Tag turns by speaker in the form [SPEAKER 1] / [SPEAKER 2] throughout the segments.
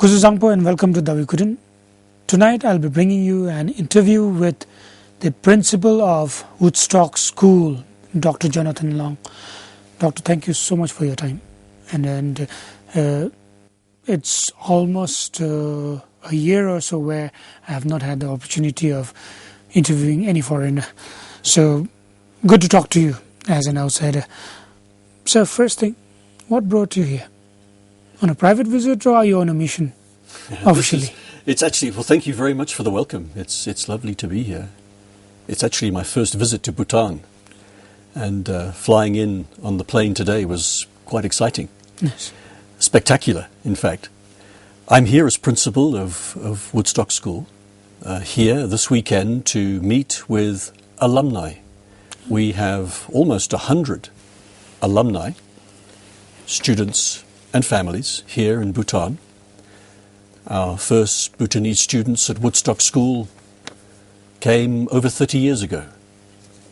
[SPEAKER 1] Kusuzangpo and welcome to Dawai Kudroen. Tonight I'll be bringing you an interview with the principal of Woodstock School, Dr. Jonathan Long. Doctor, thank you so much for your time. And it's almost a year or so where I have not had the opportunity of interviewing any foreigner. So good to talk to you as an outsider. So first thing, what brought you here? On a private visit, or are you on a mission officially?
[SPEAKER 2] It's actually, well, thank you very much for the welcome. It's lovely to be here. It's actually my first visit to Bhutan, and flying in on the plane today was quite exciting.
[SPEAKER 1] Yes.
[SPEAKER 2] Spectacular, in fact. I'm here as principal of Woodstock School, here this weekend to meet with alumni. We have almost 100 alumni, students and families here in Bhutan. Our first Bhutanese students at Woodstock School came over 30 years ago.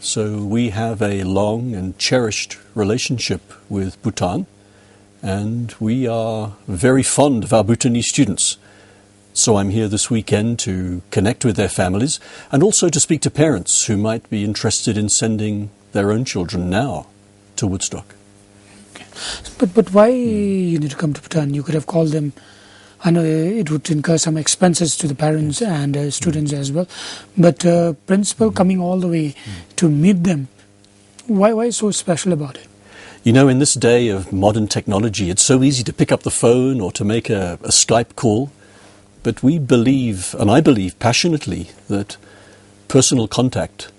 [SPEAKER 2] So we have a long and cherished relationship with Bhutan, and we are very fond of our Bhutanese students. So I'm here this weekend to connect with their families and also to speak to parents who might be interested in sending their own children now to Woodstock.
[SPEAKER 1] But why you need to come to Bhutan? You could have called them. I know it would incur some expenses to the parents and students as well. But principal coming all the way to meet them, why so special about it?
[SPEAKER 2] You know, in this day of modern technology, it's so easy to pick up the phone or to make a Skype call. But we believe, and I believe passionately, that personal contact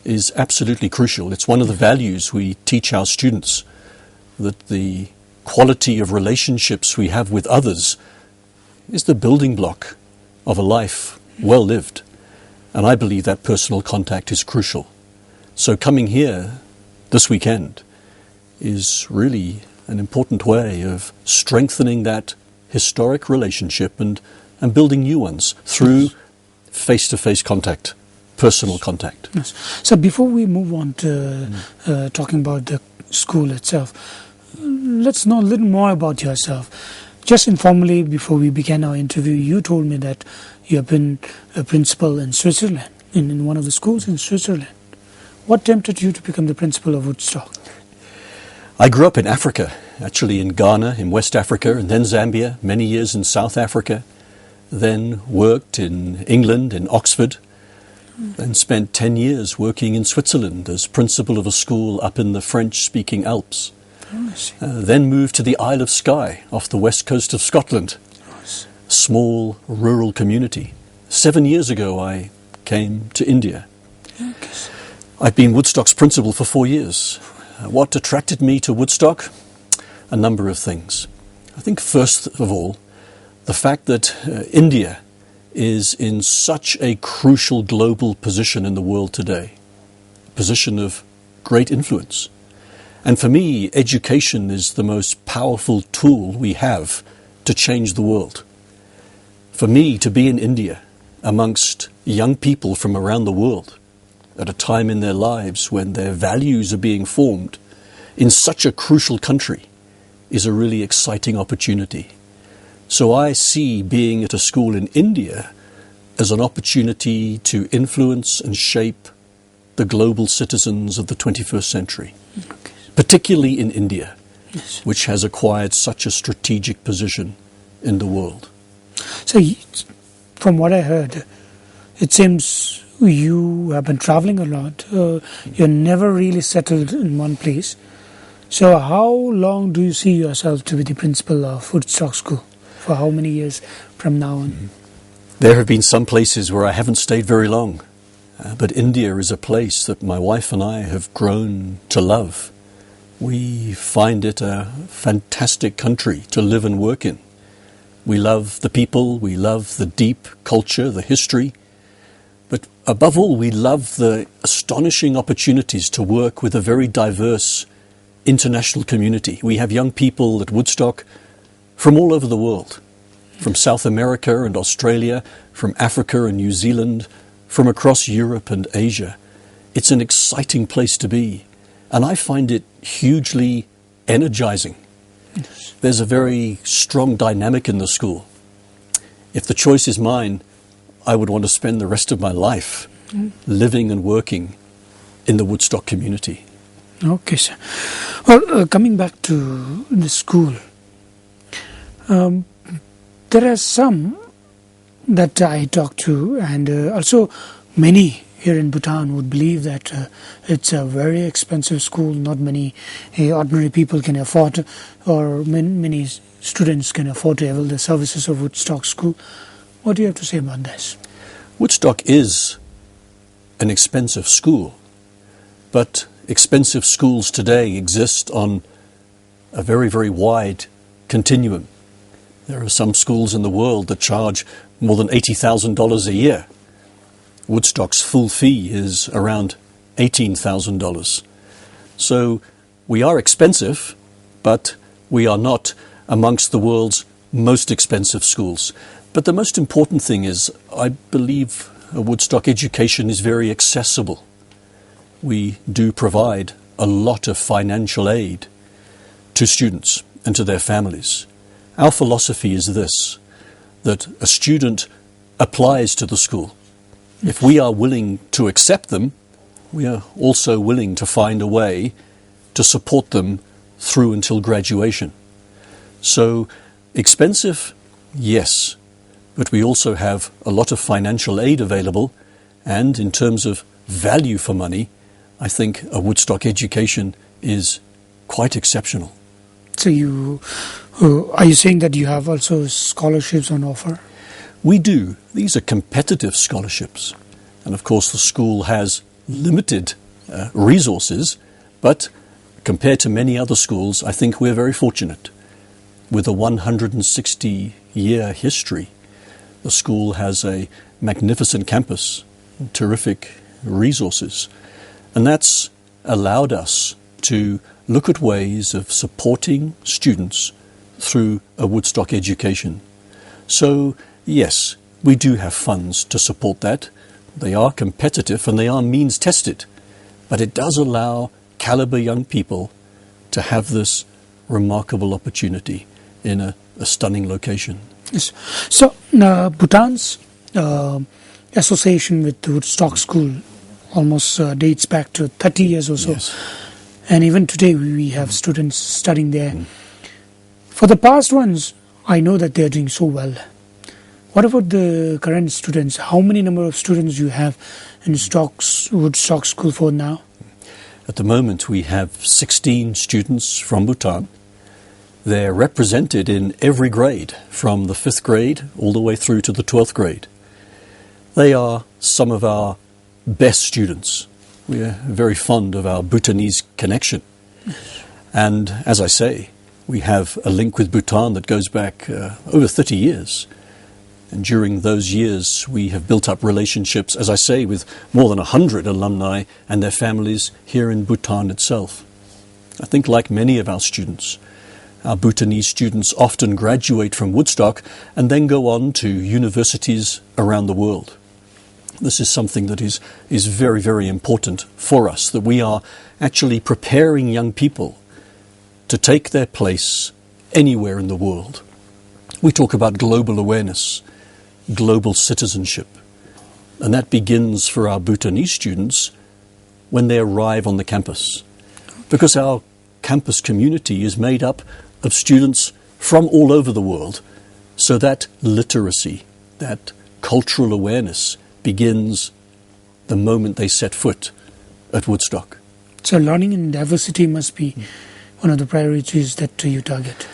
[SPEAKER 2] is absolutely crucial. It's one of the values we teach our students, that the quality of relationships we have with others is the building block of a life well lived. And I believe that personal contact is crucial. So coming here this weekend is really an important way of strengthening that historic relationship and building new ones through face-to-face contact, personal contact.
[SPEAKER 1] Yes. So before we move on to talking about the school itself, let's know a little more about yourself. Just informally, before we began our interview, you told me that you have been a principal in Switzerland, in one of the schools in Switzerland. What tempted you to become the principal of Woodstock?
[SPEAKER 2] I grew up in Africa, actually in Ghana, in West Africa, and then Zambia, many years in South Africa, then worked in England, in Oxford, then spent 10 years working in Switzerland as principal of a school up in the French-speaking Alps. Then moved to the Isle of Skye off the west coast of Scotland, a small rural community. 7 years ago I came to India. I've been Woodstock's principal for 4 years. What attracted me to Woodstock? A number of things. I think first of all, the fact that India is in such a crucial global position in the world today, a position of great influence. And for me, education is the most powerful tool we have to change the world. For me, to be in India amongst young people from around the world at a time in their lives when their values are being formed in such a crucial country is a really exciting opportunity. So I see being at a school in India as an opportunity to influence and shape the global citizens of the 21st century.
[SPEAKER 1] Okay.
[SPEAKER 2] Particularly in India, which has acquired such a strategic position in the world.
[SPEAKER 1] So, from what I heard, it seems you have been traveling a lot. You're never really settled in one place. So, how long do you see yourself to be the principal of Woodstock School? For how many years from now on?
[SPEAKER 2] There have been some places where I haven't stayed very long. But India is a place that my wife and I have grown to love. We find it a fantastic country to live and work in. We love the people, we love the deep culture, the history, but above all, we love the astonishing opportunities to work with a very diverse international community. We have young people at Woodstock from all over the world, from South America and Australia, from Africa and New Zealand, from across Europe and Asia. It's an exciting place to be. And I find it hugely energizing. There's a very strong dynamic in the school. if the choice is mine, I would want to spend the rest of my life living and working in the Woodstock community.
[SPEAKER 1] Okay, sir. Well, coming back to the school, there are some that I talked to, and also many here in Bhutan would believe that it's a very expensive school. Not many ordinary people can afford, or many students can afford to avail the services of Woodstock School. What do you have to say about this?
[SPEAKER 2] Woodstock is an expensive school, but expensive schools today exist on a very, very wide continuum. There are some schools in the world that charge more than $80,000 a year. Woodstock's full fee is around $18,000. So we are expensive, but we are not amongst the world's most expensive schools. But the most important thing is, I believe a Woodstock education is very accessible. We do provide a lot of financial aid to students and to their families. Our philosophy is this, that a student applies to the school. If we are willing to accept them, we are also willing to find a way to support them through until graduation. So, expensive, yes, but we also have a lot of financial aid available, and in terms of value for money, I think a Woodstock education is quite exceptional.
[SPEAKER 1] So are you saying that you have also scholarships on offer?
[SPEAKER 2] We do. These are competitive scholarships. And of course the school has limited resources, but compared to many other schools, I think we're very fortunate. With a 160-year history, the school has a magnificent campus, terrific resources, and that's allowed us to look at ways of supporting students through a Woodstock education. So, yes, we do have funds to support that. They are competitive and they are means tested, but it does allow caliber young people to have this remarkable opportunity in a stunning location.
[SPEAKER 1] Yes. So, Bhutan's association with the Woodstock School almost dates back to 30 years or so.
[SPEAKER 2] Yes.
[SPEAKER 1] And even today we have students studying there. For the past ones, I know that they are doing so well. What about the current students? How many number of students you have in Woodstock School for now?
[SPEAKER 2] At the moment we have 16 students from Bhutan. They're represented in every grade, from the 5th grade all the way through to the 12th grade. They are some of our best students. We are very fond of our Bhutanese connection. And as I say, we have a link with Bhutan that goes back over 30 years. And during those years, we have built up relationships, as I say, with more than 100 alumni and their families here in Bhutan itself. I think like many of our students, our Bhutanese students often graduate from Woodstock and then go on to universities around the world. This is something that is very, very important for us, that we are actually preparing young people to take their place anywhere in the world. We talk about global awareness, global citizenship, and that begins for our Bhutanese students when they arrive on the campus, because our campus community is made up of students from all over the world, so that literacy, that cultural awareness begins the moment they set foot at Woodstock.
[SPEAKER 1] So learning in diversity must be one of the priorities that you target.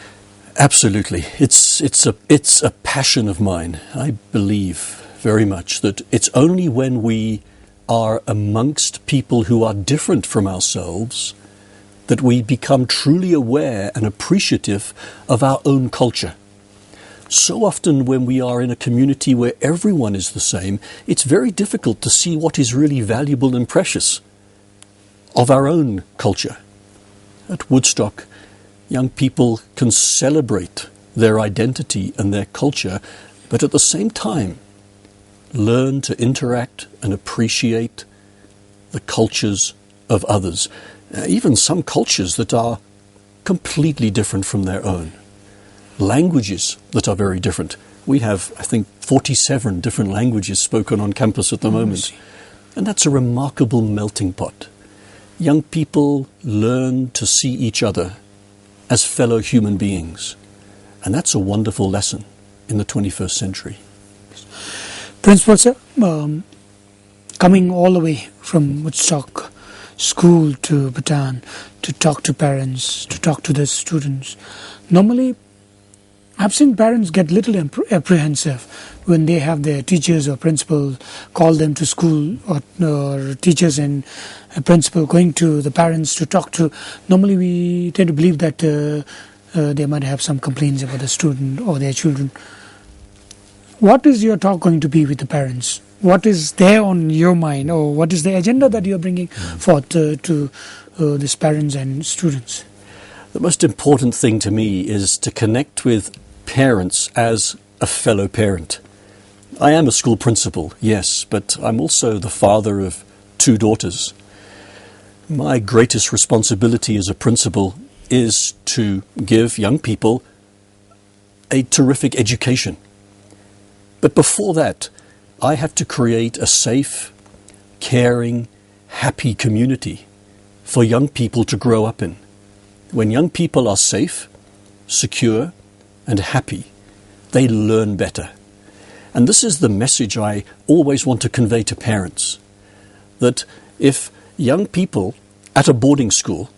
[SPEAKER 2] Absolutely. It's a passion of mine. I believe very much that it's only when we are amongst people who are different from ourselves that we become truly aware and appreciative of our own culture. So often when we are in a community where everyone is the same, it's very difficult to see what is really valuable and precious of our own culture. At Woodstock, young people can celebrate their identity and their culture, but at the same time learn to interact and appreciate the cultures of others, even some cultures that are completely different from their own, languages that are very different. We have, I think, 47 different languages spoken on campus at the moment. And that's a remarkable melting pot. Young people learn to see each other as fellow human beings. And that's a wonderful lesson in the 21st century.
[SPEAKER 1] Principal sir, coming all the way from Woodstock School to Bhutan to talk to parents, to talk to the students, normally I've seen parents get little apprehensive when they have their teachers or principal call them to school, or teachers and a principal going to the parents to talk to. Normally we tend to believe that they might have some complaints about the student or their children. What is your talk going to be with the parents? What is there on your mind, or what is the agenda that you're bringing forth to these parents and students?
[SPEAKER 2] The most important thing to me is to connect with parents as a fellow parent. I am a school principal, yes, but I'm also the father of 2 daughters. My greatest responsibility as a principal is to give young people a terrific education. But before that, I have to create a safe, caring, happy community for young people to grow up in. When young people are safe, secure, and happy, they learn better. And this is the message I always want to convey to parents, that if young people at a boarding school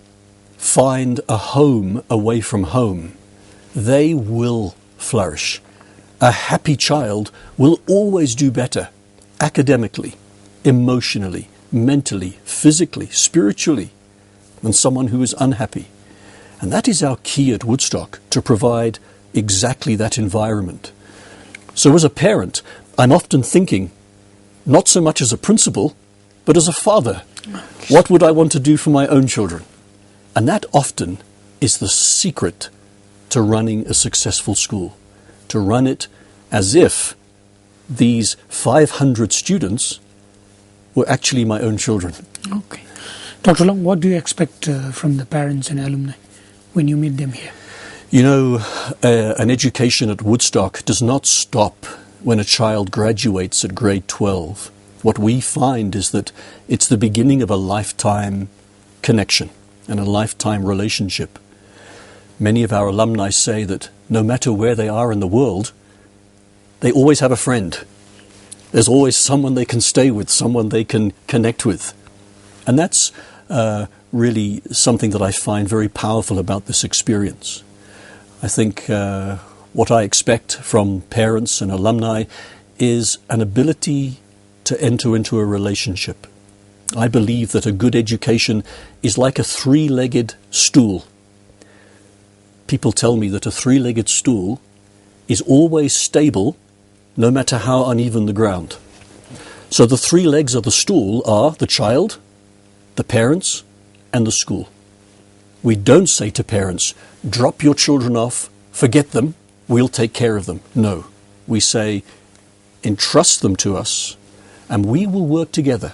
[SPEAKER 2] find a home away from home, they will flourish. A happy child will always do better academically, emotionally, mentally, physically, spiritually than someone who is unhappy. And that is our key at Woodstock, to provide exactly that environment. So as a parent, I'm often thinking, not so much as a principal, but as a father. What would I want to do for my own children? And that often is the secret to running a successful school, to run it as if these 500 students were actually my own children.
[SPEAKER 1] Okay. Dr. Long, what do you expect from the parents and alumni when you meet them here?
[SPEAKER 2] You know, an education at Woodstock does not stop when a child graduates at grade 12. What we find is that it's the beginning of a lifetime connection and a lifetime relationship. Many of our alumni say that no matter where they are in the world, they always have a friend. There's always someone they can stay with, someone they can connect with. And that's really something that I find very powerful about this experience. I think what I expect from parents and alumni is an ability to enter into a relationship. I believe that a good education is like a 3-legged stool. People tell me that a 3-legged stool is always stable, no matter how uneven the ground. So the 3 legs of the stool are the child, the parents, and the school. We don't say to parents, drop your children off, forget them, we'll take care of them. No, we say, entrust them to us, and we will work together,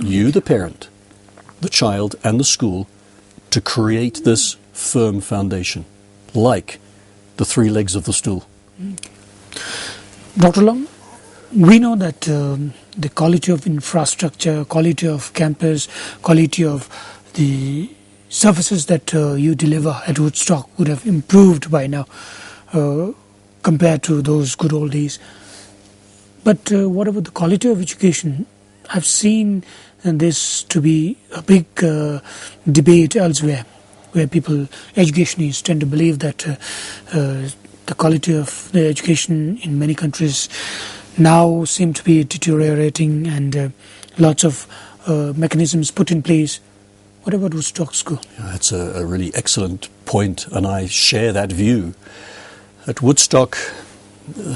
[SPEAKER 2] you the parent, the child, and the school, to create this firm foundation, like the 3 legs of the stool.
[SPEAKER 1] Dr. Long, we know that the quality of infrastructure, quality of campus, quality of the services that you deliver at Woodstock would have improved by now compared to those good old days. But what about the quality of education? I've seen this to be a big debate elsewhere, where educationists tend to believe that the quality of the education in many countries now seem to be deteriorating, and lots of mechanisms put in place. What about Woodstock School?
[SPEAKER 2] Yeah, that's a really excellent point, and I share that view. At Woodstock,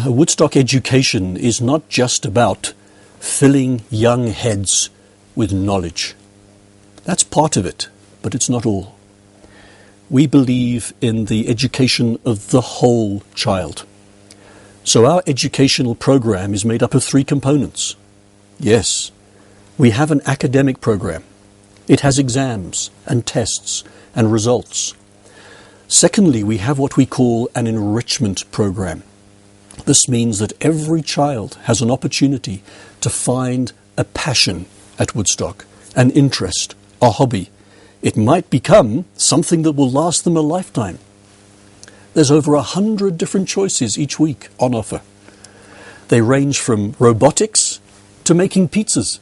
[SPEAKER 2] Woodstock education is not just about filling young heads with knowledge. That's part of it, but it's not all. We believe in the education of the whole child. So our educational program is made up of 3 components. Yes, we have an academic program. It has exams and tests and results. Secondly, we have what we call an enrichment program. This means that every child has an opportunity to find a passion at Woodstock, an interest, a hobby. It might become something that will last them a lifetime. There's over 100 different choices each week on offer. They range from robotics to making pizzas.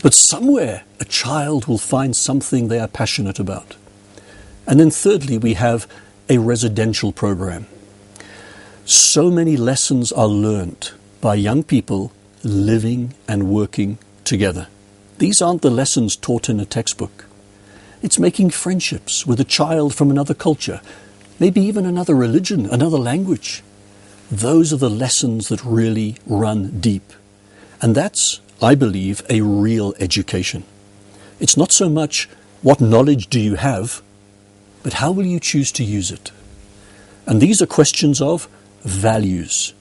[SPEAKER 2] But somewhere a child will find something they are passionate about. And then thirdly, we have a residential program. So many lessons are learnt by young people living and working together. These aren't the lessons taught in a textbook. It's making friendships with a child from another culture, maybe even another religion, another language. Those are the lessons that really run deep. And that's, I believe, a real education. It's not so much what knowledge do you have, but how will you choose to use it? And these are questions of values.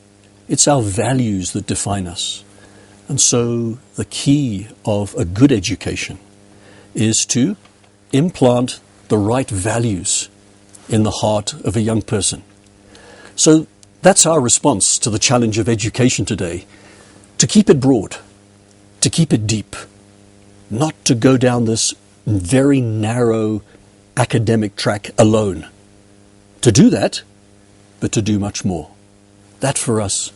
[SPEAKER 2] It's our values that define us. And so the key of a good education is to implant the right values in the heart of a young person. So that's our response to the challenge of education today, to keep it broad, to keep it deep, not to go down this very narrow academic track alone. To do that, but to do much more. That for us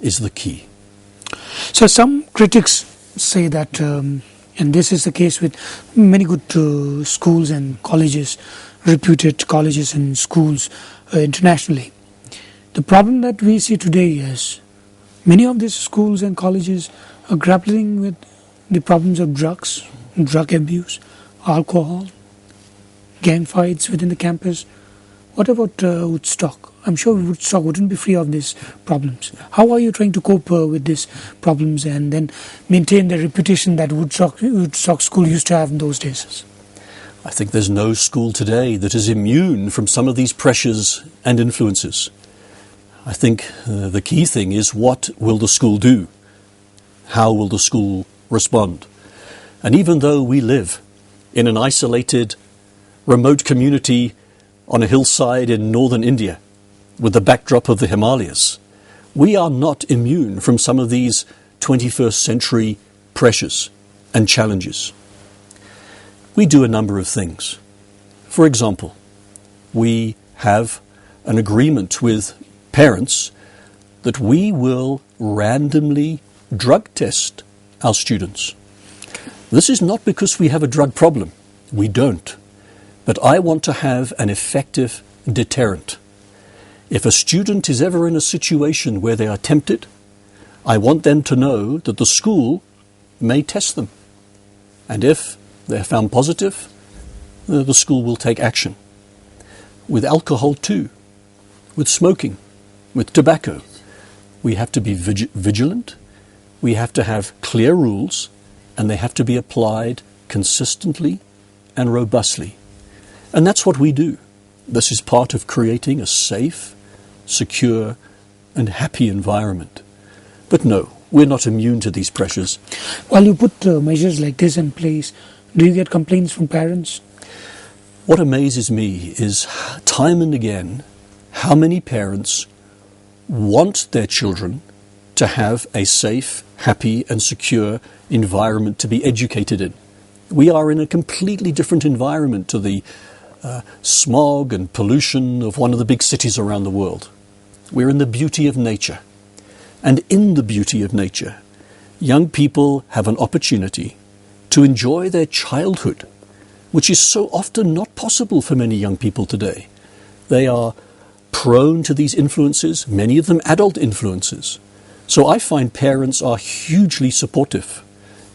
[SPEAKER 2] is the key.
[SPEAKER 1] So some critics say that, and this is the case with many good schools and colleges, reputed colleges and schools internationally. The problem that we see today is many of these schools and colleges are grappling with the problems of drugs, drug abuse, alcohol, gang fights within the campus. What about Woodstock? I'm sure Woodstock wouldn't be free of these problems. How are you trying to cope with these problems and then maintain the reputation that Woodstock School used to have in those days?
[SPEAKER 2] I think there's no school today that is immune from some of these pressures and influences. I think the key thing is, what will the school do? How will the school respond? And even though we live in an isolated, remote community on a hillside in northern India, with the backdrop of the Himalayas, we are not immune from some of these 21st century pressures and challenges. We do a number of things. For example, we have an agreement with parents that we will randomly drug test our students. This is not because we have a drug problem. We don't. But I want to have an effective deterrent. If a student is ever in a situation where they are tempted, I want them to know that the school may test them. And if they're found positive, the school will take action. With alcohol too, with smoking, with tobacco, we have to be vigilant, we have to have clear rules, and they have to be applied consistently and robustly. And that's what we do. This is part of creating a safe, secure, and happy environment. But no, we're not immune to these pressures.
[SPEAKER 1] While you put measures like this in place, do you get complaints from parents?
[SPEAKER 2] What amazes me is time and again how many parents want their children to have a safe, happy, and secure environment to be educated in. We are in a completely different environment to the smog and pollution of one of the big cities around the world. We're in the beauty of nature. And in the beauty of nature, young people have an opportunity to enjoy their childhood, which is so often not possible for many young people today. They are prone to these influences, many of them adult influences. So I find parents are hugely supportive.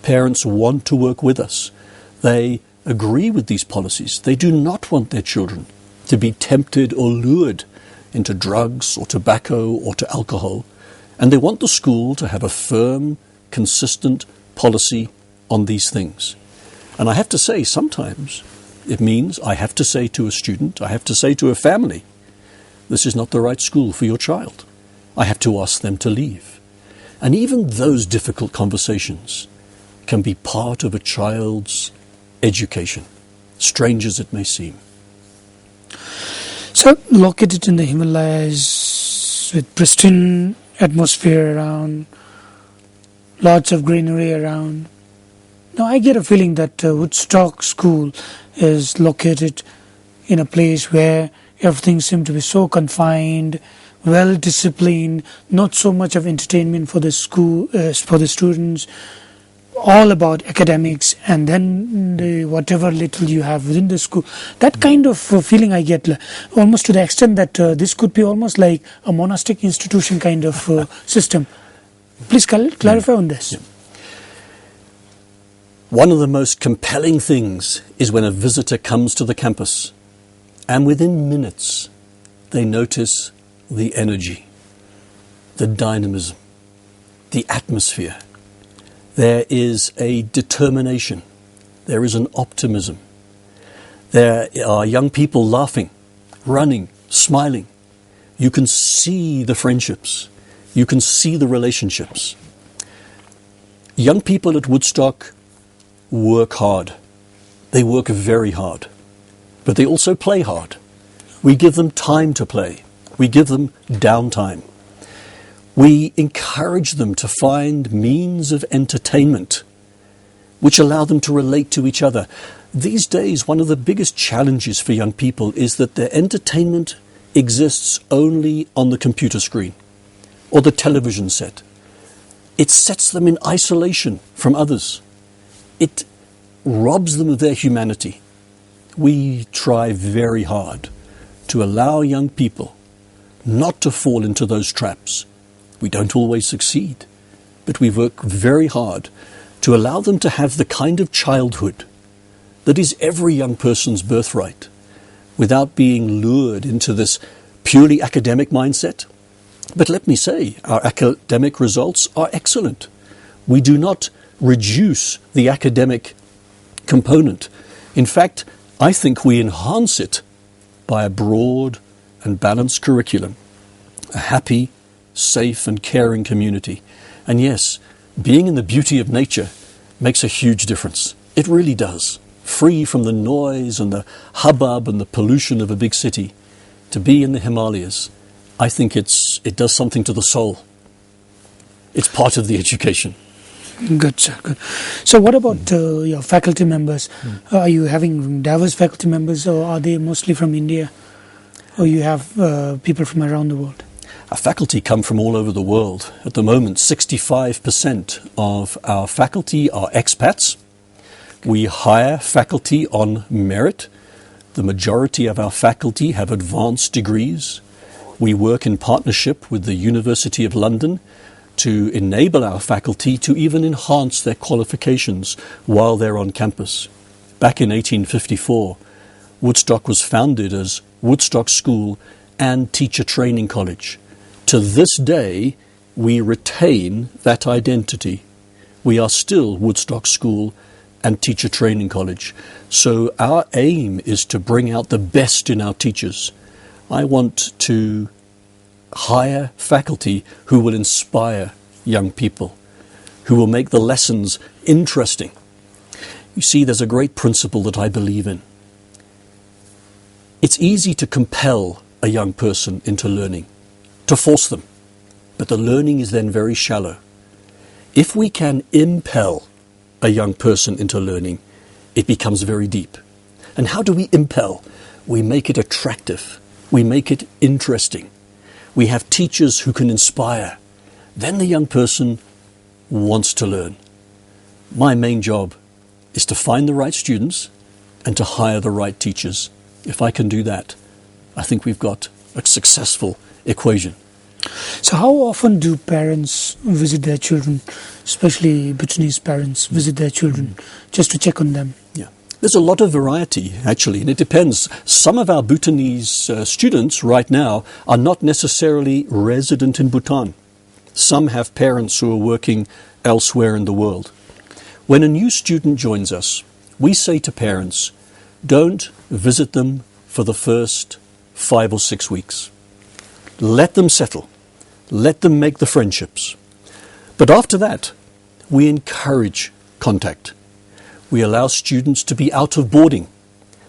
[SPEAKER 2] Parents want to work with us. They agree with these policies. They do not want their children to be tempted or lured into drugs or tobacco or to alcohol. And they want the school to have a firm, consistent policy on these things. And I have to say, sometimes it means I have to say to a student, I have to say to a family, this is not the right school for your child. I have to ask them to leave. And even those difficult conversations can be part of a child's education, strange as it may seem.
[SPEAKER 1] So, located in the Himalayas, campus with pristine atmosphere around, lots of greenery around. Now I get a feeling that Woodstock School is located in a place where everything seems to be so confined, well disciplined, not so much of entertainment for the school, for the students, all about academics, and then whatever little you have within the school. That kind of feeling I get, almost to the extent that this could be almost like a monastic institution kind of system. Please clarify on this.
[SPEAKER 2] Yeah. One of the most compelling things is when a visitor comes to the campus and within minutes they notice the energy, the dynamism, the atmosphere. There is a determination. There is an optimism. There are young people laughing, running, smiling. You can see the friendships. You can see the relationships. Young people at Woodstock work hard. They work very hard. But they also play hard. We give them time to play. We give them downtime. We encourage them to find means of entertainment which allow them to relate to each other. These days, one of the biggest challenges for young people is that their entertainment exists only on the computer screen or the television set. It sets them in isolation from others. It robs them of their humanity. We try very hard to allow young people not to fall into those traps. We don't always succeed, but we work very hard to allow them to have the kind of childhood that is every young person's birthright, without being lured into this purely academic mindset. But let me say, our academic results are excellent. We do not reduce the academic component. In fact, I think we enhance it by a broad and balanced curriculum, a happy, safe and caring community. And yes, being in the beauty of nature makes a huge difference. It really does. Free from the noise and the hubbub and the pollution of a big city, to be in the Himalayas, I think it does something to the soul. It's part of the education.
[SPEAKER 1] Good, sir. Good. So what about your faculty members? Are you having diverse faculty members, or are they mostly from India? Or you have people from around the world?
[SPEAKER 2] Our faculty come from all over the world. At the moment, 65% of our faculty are expats. We hire faculty on merit. The majority of our faculty have advanced degrees. We work in partnership with the University of London to enable our faculty to even enhance their qualifications while they're on campus. Back in 1854, Woodstock was founded as Woodstock School and Teacher Training College. To this day, we retain that identity. We are still Woodstock School and Teacher Training College. So our aim is to bring out the best in our teachers. I want to hire faculty who will inspire young people, who will make the lessons interesting. You see, there's a great principle that I believe in. It's easy to compel a young person into learning, to force them, but the learning is then very shallow. If we can impel a young person into learning, it becomes very deep. And how do we impel? We make it attractive. We make it interesting. We have teachers who can inspire. Then the young person wants to learn. My main job is to find the right students and to hire the right teachers. If I can do that, I think we've got a successful equation.
[SPEAKER 1] So how often do parents visit their children, especially Bhutanese parents visit their children just to check on them?
[SPEAKER 2] Yeah. There's a lot of variety, actually, and it depends. Some of our Bhutanese students right now are not necessarily resident in Bhutan. Some have parents who are working elsewhere in the world. When a new student joins us, we say to parents, don't visit them for the first 5 or 6 weeks. Let them settle. Let them make the friendships. But after that, we encourage contact. We allow students to be out of boarding.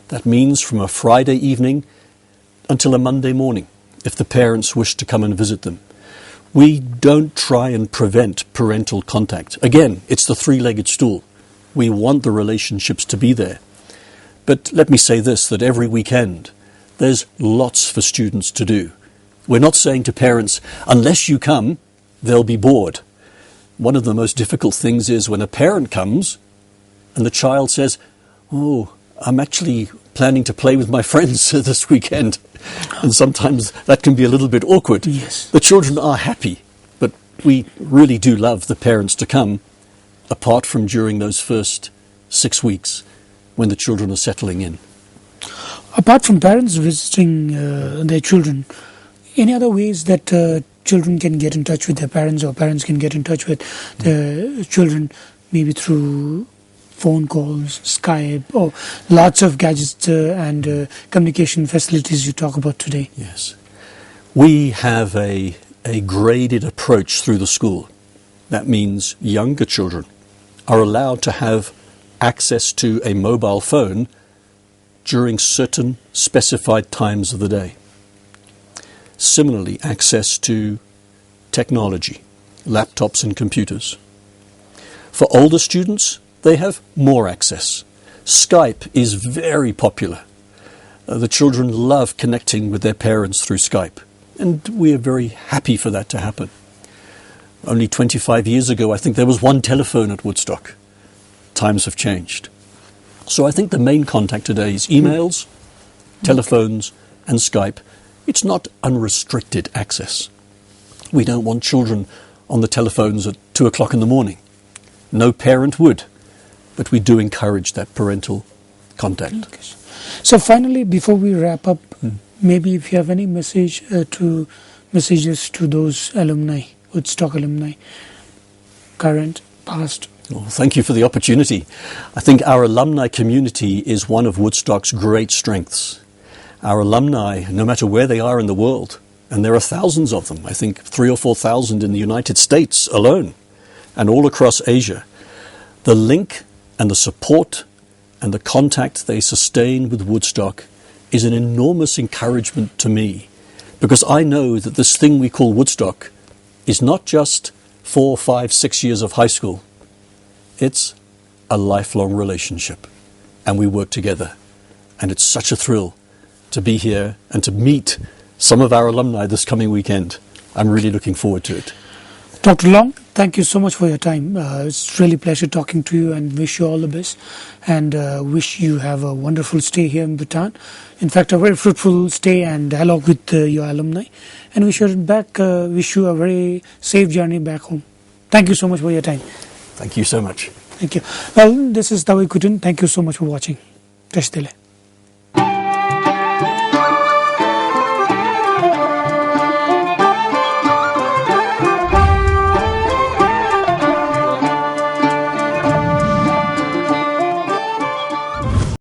[SPEAKER 2] That means from a Friday evening until a Monday morning. if the parents wish to come and visit them. We don't try and prevent parental contact. Again, it's the three-legged stool. We want the relationships to be there. But let me say this, that every weekend there's lots for students to do. We're not saying to parents, unless you come, they'll be bored. One of the most difficult things is when a parent comes and the child says, oh, I'm actually planning to play with my friends this weekend. And sometimes that can be a little bit awkward.
[SPEAKER 1] Yes.
[SPEAKER 2] The children are happy, but we really do love the parents to come, apart from during those first 6 weeks when the children are settling in.
[SPEAKER 1] Apart from parents visiting their children, any other ways that children can get in touch with their parents, or parents can get in touch with their children, maybe through phone calls, Skype, or lots of gadgets and communication facilities you talk about today?
[SPEAKER 2] Yes. We have a graded approach through the school. That means younger children are allowed to have access to a mobile phone during certain specified times of the day. Similarly, access to technology, laptops and computers. For older students, they have more access. Skype is very popular. The children love connecting with their parents through Skype, and we are very happy for that to happen. Only 25 years ago, I think there was one telephone at Woodstock. Times have changed. So I think the main contact today is emails, telephones, and Skype. It's not unrestricted access. We don't want children on the telephones at 2 o'clock in the morning. No parent would. But we do encourage that parental contact.
[SPEAKER 1] Okay. So finally, before we wrap up, maybe if you have any messages to those alumni, Woodstock alumni, current, past.
[SPEAKER 2] Well, thank you for the opportunity. I think our alumni community is one of Woodstock's great strengths. Our alumni, no matter where they are in the world, and there are thousands of them, I think 3,000 or 4,000 in the United States alone, and all across Asia, the link and the support and the contact they sustain with Woodstock is an enormous encouragement to me, because I know that this thing we call Woodstock is not just 4, 5, 6 years of high school. It's a lifelong relationship, and we work together. And it's such a thrill to be here and to meet some of our alumni this coming weekend. I'm really looking forward to it.
[SPEAKER 1] Dr. Long, thank you so much for your time. It's really a pleasure talking to you, and wish you all the best, and wish you have a wonderful stay here in Bhutan. In fact, a very fruitful stay and dialogue with your alumni, and wish you a very safe journey back home. Thank you so much for your time.
[SPEAKER 2] Thank you so much.
[SPEAKER 1] Thank you. Well, this is Dawai Kudroen. Thank you so much for watching. Tashdele.